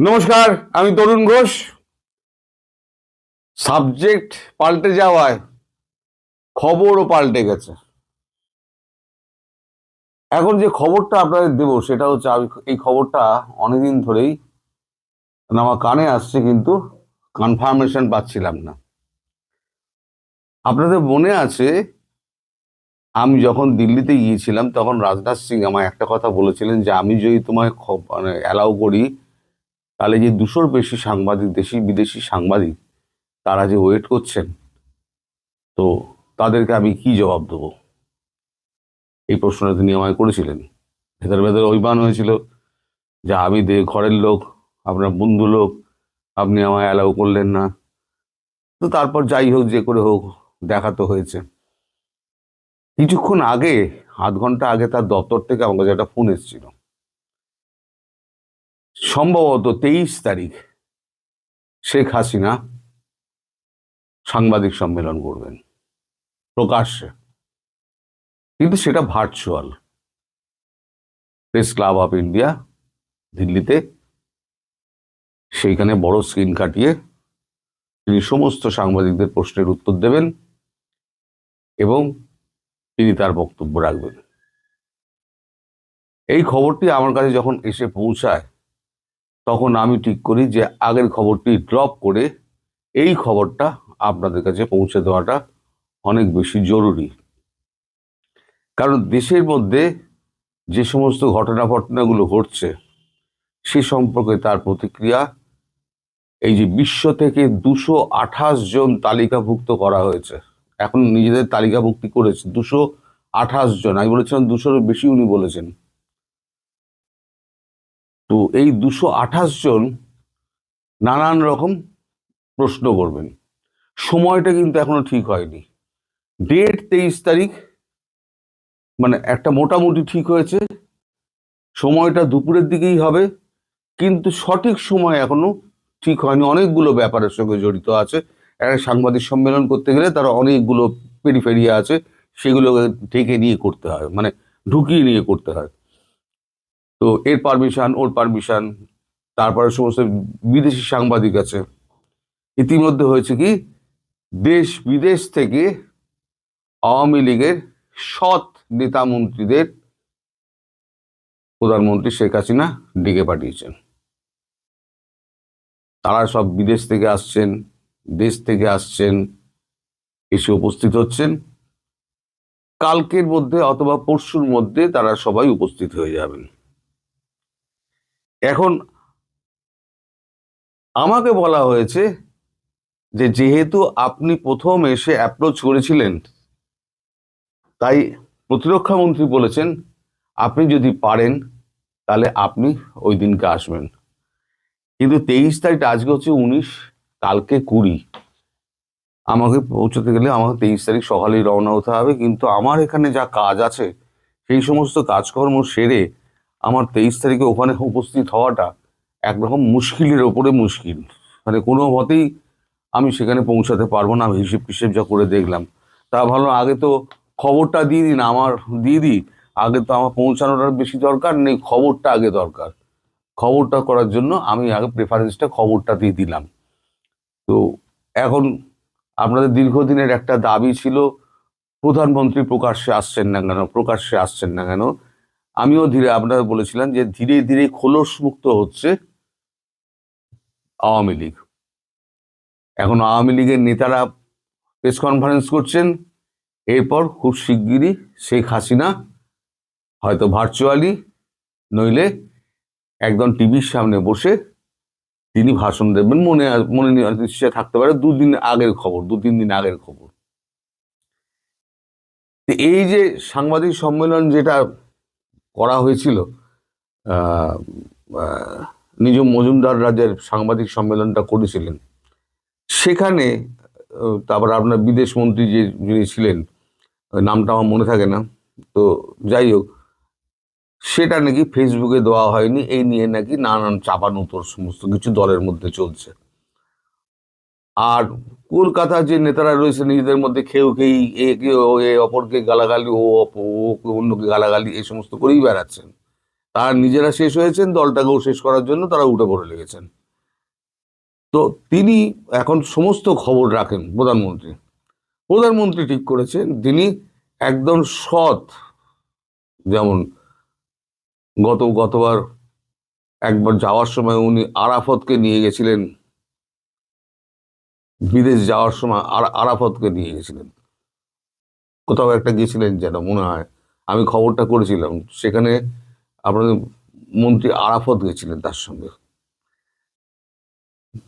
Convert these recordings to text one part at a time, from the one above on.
নমস্কার, আমি তরুণ ঘোষ। সাবজেক্ট পাল্টে যাওয়ায় খবরও পাল্টে গেছে। এখন যে খবরটা আপনাদের দেব সেটা হচ্ছে, আমি এই খবরটা অনেকদিন ধরেই আমার কানে আসছে, কিন্তু কনফার্মেশন পাচ্ছিলাম না। আপনাদের মনে আছে, আমি যখন দিল্লিতে গিয়েছিলাম তখন রাজনাথ সিং আমায় একটা কথা বলেছিলেন যে আমি যদি তোমায় মানে অ্যালাউ করি, তাহলে যে 200-র বেশি সাংবাদিক, দেশি বিদেশি সাংবাদিক, তারা যে ওয়েট করছেন, তো তাদেরকে আমি কি জবাব দেবো। এই প্রশ্নটা তিনি আমায় করেছিলেন। ভেতরে ভেতরে অভিমান হয়েছিল যে আমি ঘরের লোক, আপনার বন্ধু লোক, আপনি আমায় অ্যালাউ করলেন না। তো তারপর যাই হোক, যে করে হোক, দেখা তো হয়েছে। কিছুক্ষণ আগে, আধ ঘন্টা আগে, তার দপ্তর থেকে আমার কাছে একটা ফোন এসেছিল। সম্ভবত 23 তারিখ শেখ হাসিনা সাংবাদিক সম্মেলন করবেন প্রকাশ্যে, কিন্তু সেটা virtual. Press club of India দিল্লিতে, সেইখানে বড় স্ক্রিন কাটিয়ে তিনি সমস্ত সাংবাদিকদের প্রশ্নের উত্তর দেবেন এবং তিনি তার বক্তব্য রাখবেন। এই খবরটি আমার কাছে যখন এসে পৌঁছায়, তখন আমি ঠিক করি যে আগের খবরটি ড্রপ করে এই খবরটা আপনাদের কাছে পৌঁছে দেওয়াটা অনেক বেশি জরুরি। কারণ দেশের মধ্যে যে সমস্ত ঘটনাগুলো ঘটছে, সে সম্পর্কে তার প্রতিক্রিয়া, এই যে বিশ্ব থেকে 228 জন তালিকাভুক্ত করা হয়েছে, এখন নিজেদের তালিকাভুক্তি করেছে 228 জন। আমি বলেছিলাম 200-র বেশি, উনি বলেছেন। তো এই 228 জন নানান রকম প্রশ্ন করবেন। সময়টা কিন্তু এখনো ঠিক হয়নি। ডেট 23 তারিখ, মানে একটা মোটামুটি ঠিক হয়েছে। সময়টা দুপুরের দিকেই হবে, কিন্তু সঠিক সময় এখনো ঠিক হয়নি। অনেকগুলো ব্যাপারের সঙ্গে জড়িত আছে। একটা সাংবাদিক সম্মেলন করতে গেলে তার অনেকগুলো পেরিফেরিয়া আছে, সেগুলোকে ঢেকে নিয়ে করতে হয়, মানে ঢুকিয়ে নিয়ে করতে হয়। তো এর পারমিশন, ওর পারমিশন, তারপরে সমস্ত বিদেশি সাংবাদিক আছে। ইতিমধ্যে হয়েছে কি, দেশ বিদেশ থেকে আওয়ামী লীগের সৎ নেতা মন্ত্রীদের প্রধানমন্ত্রী শেখ হাসিনা ডেকে পাঠিয়েছেন। তারা সব বিদেশ থেকে আসছেন, দেশ থেকে আসছেন, এসে উপস্থিত হচ্ছেন। কালকের মধ্যে অথবা পরশুর মধ্যে তারা সবাই উপস্থিত হয়ে যাবেন। এখন আমাকে বলা হয়েছে যে যেহেতু আপনি প্রথম এসে অ্যাপ্রোচ করেছিলেন, তাই প্রতিরক্ষা মন্ত্রী বলেছেন আপনি যদি পারেন তাহলে আপনি ওই দিনকে আসবেন। কিন্তু 23 তারিখ, আজকে হচ্ছে 19, কালকে 20। আমাকে পৌঁছতে গেলে আমাকে 23 তারিখ সকালেই রওনা হতে হবে। কিন্তু আমার এখানে যা কাজ আছে, সেই সমস্ত কাজকর্ম সেরে আমার 23 তারিখে ওখানে উপস্থিত হওয়াটা একরকম মুশকিলের ওপরে মুশকিল। মানে কোনো মতেই আমি সেখানে পৌঁছাতে পারবো না। আমি হিসেব টিসেব যা করে দেখলাম, তা ভালো আগে তো খবরটা দিয়ে দিন, আমার দিয়ে দিই। আগে তো আমার পৌঁছানোটার বেশি দরকার নেই, খবরটা আগে দরকার। খবরটা করার জন্য আমি আগে প্রেফারেন্সটা খবরটা দিয়ে দিলাম। তো এখন আপনাদের দীর্ঘদিনের একটা দাবি ছিল, প্রধানমন্ত্রী প্রকাশ্যে আসছেন না কেন, প্রকাশ্যে আসছেন না কেন। আমিও আপনারা বলেছিলাম যে ধীরে ধীরে খোলস মুক্ত হচ্ছে আওয়ামী লীগ। এখন আওয়ামী লীগের নেতারা প্রেস কনফারেন্স করছেন। এরপর খুব শিগগিরই শেখ হাসিনা হয়তো ভার্চুয়ালি, নইলে একদম টিভির সামনে বসে তিনি ভাষণ দেবেন। মনে মনে নিশ্চয় থাকতে পারে 2 দিন আগের খবর, 2-3 দিন আগের খবর। এই যে সাংবাদিক সম্মেলন যেটা করা হয়েছিল, আহ, আহ, নিজম মজুমদার রাজের সাংবাদিক সম্মেলনটা করেছিলেন, সেখানে তারপর আপনার বিদেশ মন্ত্রী যিনি ছিলেন, নামটা আমার মনে থাকে না, তো যাই হোক, সেটা নাকি ফেসবুকে দেওয়া হয়নি। এই নিয়ে নাকি নানান চাপানুতোর সমস্ত কিছু দলের মধ্যে চলছে। আর কলকাতার যে নেতারা রয়েছে, নিজেদের মধ্যে খেয়েই একে অপরকে গালাগালি, ও অন্যকে গালাগালি, এই সমস্ত করেই বেড়াচ্ছেন। তারা নিজেরা শেষ হয়েছেন, দলটাকেও শেষ করার জন্য তারা উঠে পড়ে লেগেছেন। তো তিনি এখন সমস্ত খবর রাখেন। প্রধানমন্ত্রী ঠিক করেছেন তিনি একদম সৎ, যেমন গতবার একবার যাওয়ার সময় উনি আরাফতকে নিয়ে গেছিলেন, বিদেশ যাওয়ার সময় আরাফতকে নিয়ে গেছিলেন, কোথাও একটা গেছিলেন যেন মনে হয়, আমি খবরটা করেছিলাম, সেখানে আপনাদের মন্ত্রী আরাফত গেছিলেন তার সঙ্গে,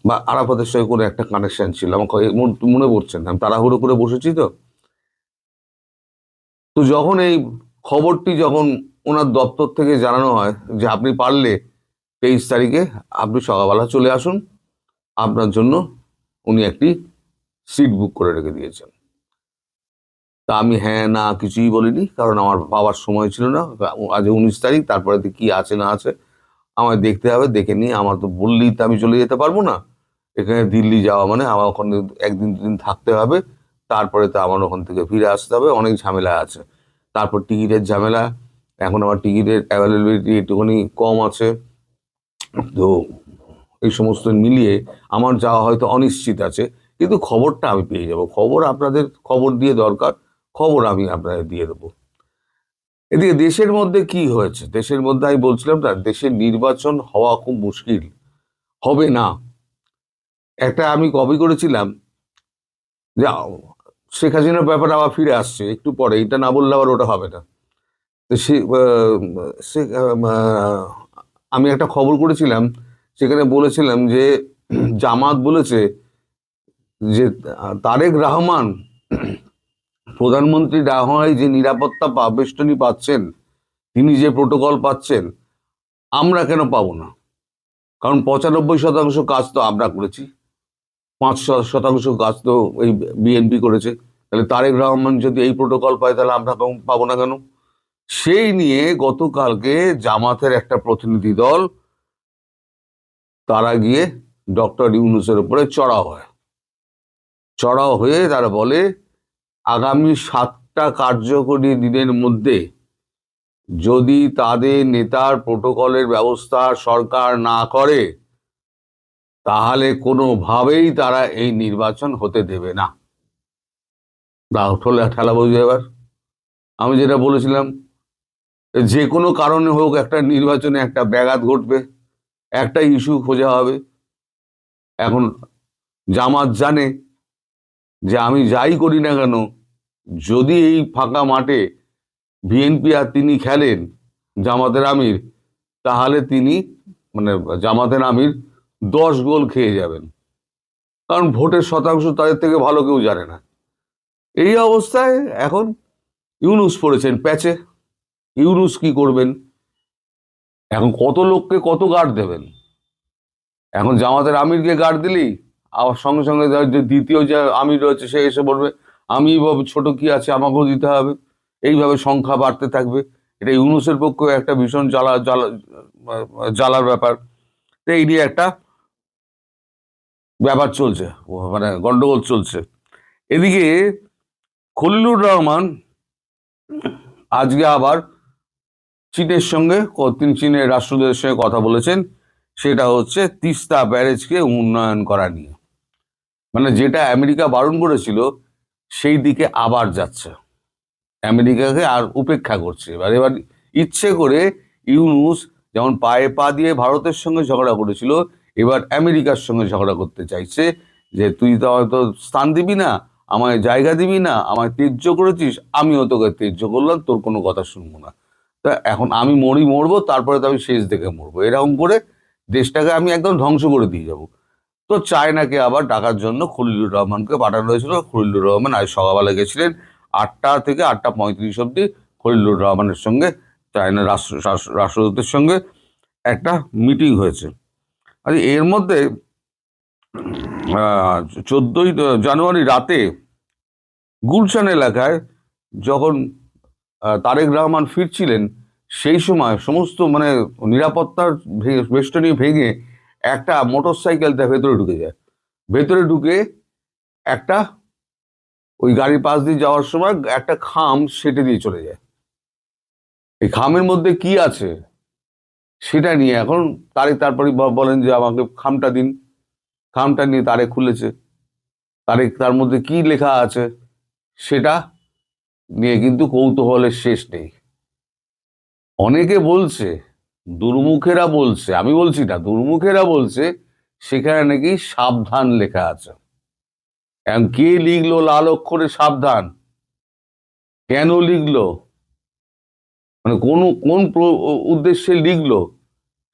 বা আরাফতের সঙ্গে কোনো একটা কানেকশন ছিল, আমার মনে পড়ছে না, আমি তাড়াহুড়ো করে বসেছি তো। তো যখন এই খবরটি যখন ওনার দপ্তর থেকে জানানো হয় যে আপনি পারলে 23 তারিখে আপনি সকালবেলা চলে আসুন, আপনার জন্য উনি একটি সিট বুক করে রেখে দিয়েছেন। তা আমি হ্যাঁ না কিছুই বলিনি, কারণ আমার বাবার সময় ছিল না। আজ 19 তারিখ, তারপরে কি আছে না আছে আমায় দেখতে হবে, দেখে নিয়ে আমার তো বললেই তো আমি চলে যেতে পারবো না। এখানে দিল্লি যাওয়া মানে আমার ওখানে 1 দিন 2 দিন থাকতে হবে, তারপরে তো আমার ওখান থেকে ফিরে আসতে হবে, অনেক ঝামেলা আছে। তারপর টিকিটের ঝামেলা, এখন আমার টিকিটের অ্যাভেলেবিলিটি একটুখানি কম আছে। তো এই সমস্ত মিলিয়ে আমার যাওয়া হয়তো অনিশ্চিত আছে, কিন্তু খবরটা আমি পেয়ে যাব। খবর আপনাদের খবর দিয়ে দরকার, খবর আমি আপনাদের দিয়ে দেবো। এদিকে দেশের মধ্যে কি হয়েছে, দেশের মধ্যে আমি বলছিলাম না, দেশের নির্বাচন হওয়া খুব মুশকিল, হবে না। একটা আমি কপি করেছিলাম যে শেখ হাসিনার ব্যাপারে আবার ফিরে আসছে একটু পরে, এটা না বললে আবার ওটা হবে না। তো আমি একটা খবর করেছিলাম, সেখানে বলেছিলাম যে জামাত বলেছে যে তারেক রহমান প্রধানমন্ত্রী না হওয়ায় যে নিরাপত্তা বেষ্টনী পাচ্ছেন, তিনি যে প্রোটোকল পাচ্ছেন, আমরা কেন পাবো না? কারণ 95% কাজ তো আমরা করেছি, 5% কাজ তো এই বিএনপি করেছে। তাহলে তারেক রহমান যদি এই প্রোটোকল পায়, তাহলে আমরা পাবো না কেন? সেই নিয়ে গতকালকে জামাতের একটা প্রতিনিধি দল তারা গিয়ে ডক্টর ইউনূসের উপরে চড়াও হয়ে তারা বলে আগামী 7টা কার্যকরী দিনের মধ্যে যদি তাদের নেতার প্রোটোকলের ব্যবস্থা সরকার না করে, তাহলে কোনোভাবেই তারা এই নির্বাচন হতে দেবে না। ঠেলা বুঝবে এবার। আমি যেটা বলেছিলাম, যে কোনো কারণে হোক একটা নির্বাচনে একটা ব্যাঘাত ঘটবে, একটা ইস্যু খোঁজা হবে। এখন জামাত জানে যে আমি যাই করি না কেন, যদি এই ফাঁকা মাঠে বিএনপি আর তিনি খেলেন জামাতের আমির, তাহলে তিনি মানে জামাতের আমির 10 গোল খেয়ে যাবেন, কারণ ভোটের শতাংশ তাদের থেকে ভালো কেউ জানে না। এই অবস্থায় এখন ইউনূস পড়েছেন প্যাচে। ইউনূস কি করবেন? এখন কত লোককে কত গার্ড দেবেন? এখন জামাতের আমিরকে গার্ড দিলেই আবার সঙ্গে সঙ্গে যে দ্বিতীয় যে আমির রয়েছে সে এসে বলবে আমি ছোট কি আছে, আমাকেও দিতে হবে। এইভাবে সংখ্যা বাড়তে থাকবে। এটা ইউনূসের পক্ষে একটা ভীষণ জ্বালার ব্যাপার। তো এই নিয়ে একটা ব্যাপার চলছে, মানে গন্ডগোল চলছে। এদিকে খলিলুর রহমান আজকে আবার চীনের সঙ্গে, তিনি চীনের রাষ্ট্রদূতের সঙ্গে কথা বলেছেন, সেটা হচ্ছে তিস্তা ব্যারেজকে উন্নয়ন করা নিয়ে। মানে যেটা আমেরিকা বারণ করেছিল সেই দিকে আবার যাচ্ছে, আমেরিকাকে আর উপেক্ষা করছে। এবার ইচ্ছে করে ইউনূস যেমন পায়ে পা দিয়ে ভারতের সঙ্গে ঝগড়া করেছিল, এবার আমেরিকার সঙ্গে ঝগড়া করতে চাইছে যে তুই তো হয়তো স্থান দিবি না, আমায় জায়গা দিবি না, আমায় ত্যায্য করেছিস, আমিও তোকে ত্যায্য করলাম, তোর কোনো কথা শুনবো না। তা এখন আমি মরবো, তারপরে তো আমি শেষ দেখে মরবো, এরকম করে দেশটাকে আমি একদম ধ্বংস করে দিয়ে যাবো। তো চায়নাকে আবার ডাকার জন্য খলিলুর রহমানকে পাঠানো হয়েছিল। খলিলুর রহমান আজ সকালবেলা গেছিলেন, 8টা থেকে 8টা 35 অব্দি খলিলুর রহমানের সঙ্গে চায়নার রাষ্ট্রদূতের সঙ্গে একটা মিটিং হয়েছে। আর এর মধ্যে 14ই জানুয়ারি রাতে গুলশান এলাকায় যখন তারেক রহমান ফিরছিলেন, সেই সময় সমস্ত মানে নিরাপত্তার বেষ্টনী ভেঙে একটা মোটর সাইকেল তার ভেতরে ঢুকে যায়। ভেতরে ঢুকে একটা ওই গাড়ির পাশ দিয়ে যাওয়ার সময় একটা খাম সেটে দিয়ে চলে যায়। এই খামের মধ্যে কি আছে সেটা নিয়ে এখন তারপরে বলেন যে আমাকে খামটা দিন, খামটা নিয়ে তারে খুলেছে, তার মধ্যে কি লেখা আছে সেটা নিয়ে কিন্তু কৌতূহলের শেষ নেই। অনেকে বলছে, দুর্মুখেরা বলছে, আমি বলছি না, দুর্মুখেরা বলছে সেখানে নাকি সাবধান লেখা আছে। এখন কে লিখলো লাল অক্ষরে সাবধান, কেন লিখলো, মানে কোন কোন উদ্দেশ্যে লিখলো,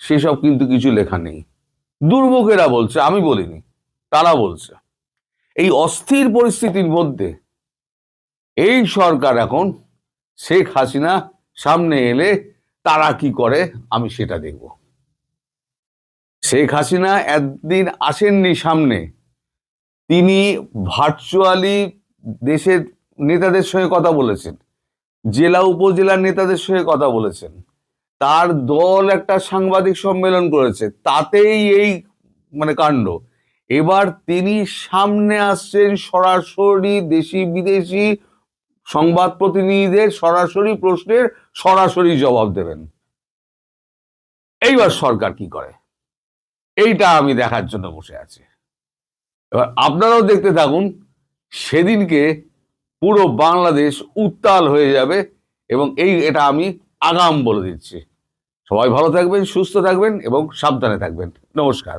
সেসব কিন্তু কিছু লেখা নেই। দুর্মুখেরা বলছে, আমি বলিনি, তারা বলছে। এই অস্থির পরিস্থিতির মধ্যে এই সরকার এখন শেখ হাসিনা সামনে এলে তারা কি করে আমি সেটা দেখব। শেখ হাসিনা একদিন আসেননি সামনে, তিনি ভার্চুয়ালি দেশের নেতাদের সঙ্গে কথা বলেছেন, জেলা উপজেলার নেতাদের সঙ্গে কথা বলেছেন, তার দল একটা সাংবাদিক সম্মেলন করেছে, তাতেই এই মানে কাণ্ড। এবার তিনি সামনে আসছেন, সরাসরি দেশি বিদেশি সংবাদ প্রতিনিধিদের সরাসরি প্রশ্নের সরাসরি জবাব দেবেন। এইবার সরকার কি করে এইটা আমি দেখার জন্য বসে আছি। এবার আপনারাও দেখতে থাকুন, সেদিনকে পুরো বাংলাদেশ উত্তাল হয়ে যাবে, এবং এটা আমি আগাম বলে দিচ্ছি। সবাই ভালো থাকবেন, সুস্থ থাকবেন এবং সাবধানে থাকবেন। নমস্কার।